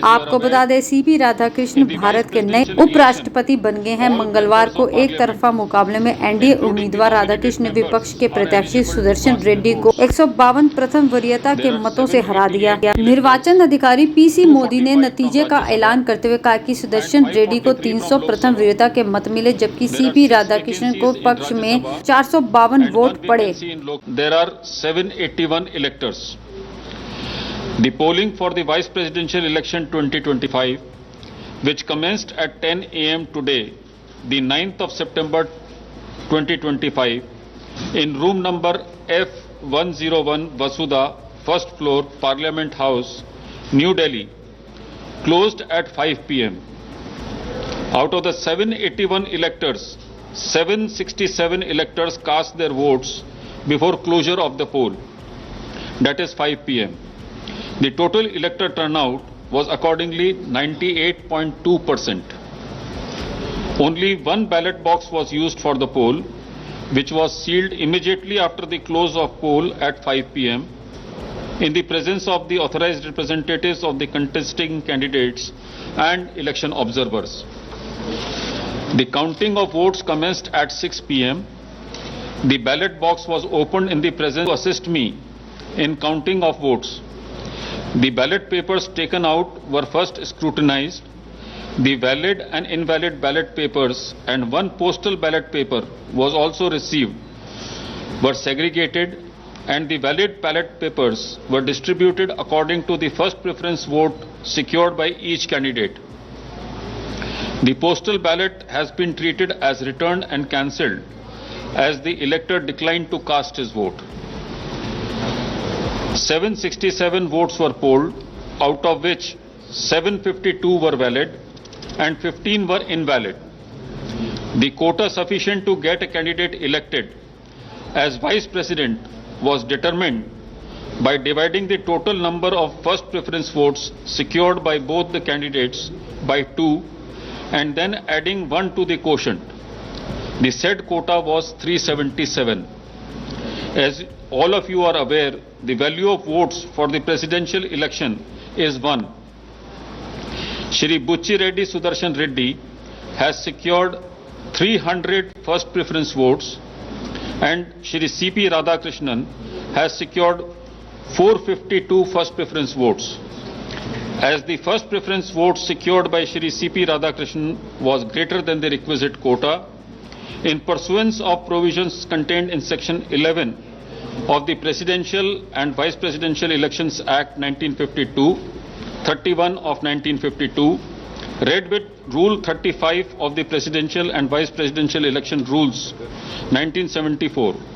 आपको बता दें सीपी राधाकृष्ण भारत के नए उपराष्ट्रपति बन गए हैं। मंगलवार को एक तरफा मुकाबले में एनडीए उम्मीदवार राधाकृष्ण ने विपक्ष के प्रत्याशी सुदर्शन रेड्डी को 152 प्रथम वरीयता के मतों से हरा दिया। निर्वाचन अधिकारी पीसी मोदी ने नतीजे का ऐलान करते हुए कहा कि सुदर्शन रेड्डी को 300 प्रथम वरीयता के मत मिले, जबकि सीपी राधाकृष्णन को पक्ष में 452 वोट पड़े। There are 781 electors. The polling for the Vice Presidential Election 2025, which commenced at 10 a.m. today, the 9th of September 2025, in room number F101 Vasudha, first floor, Parliament House, New Delhi, closed at 5 p.m. Out of the 781 electors, 767 electors cast their votes before closure of the poll, that is 5 p.m. The total elector turnout was accordingly 98.2%. Only one ballot box was used for the poll, which was sealed immediately after the close of poll at 5 p.m. in the presence of the authorized representatives of the contesting candidates and election observers. The counting of votes commenced at 6 p.m. The ballot box was opened in the presence to assist me in counting of votes. The ballot papers taken out were first scrutinized. The valid and invalid ballot papers and one postal ballot paper was also received, were segregated, and the valid ballot papers were distributed according to the first preference vote secured by each candidate. The postal ballot has been treated as returned and cancelled, as the elector declined to cast his vote. 767 votes were polled, out of which 752 were valid and 15 were invalid. The quota sufficient to get a candidate elected as Vice President was determined by dividing the total number of first preference votes secured by both the candidates by 2 and then adding 1 to the quotient. The said quota was 377. As all of you are aware, the value of votes for the presidential election is 1. Shri Bucci Reddy Sudarshan Reddy has secured 300 first preference votes and Shri C.P. Radhakrishnan has secured 452 first preference votes. As the first preference vote secured by Shri C.P. Radhakrishnan was greater than the requisite quota, in pursuance of provisions contained in Section 11 of the Presidential and Vice Presidential Elections Act 1952, 31 of 1952, read with Rule 35 of the Presidential and Vice Presidential Election Rules 1974.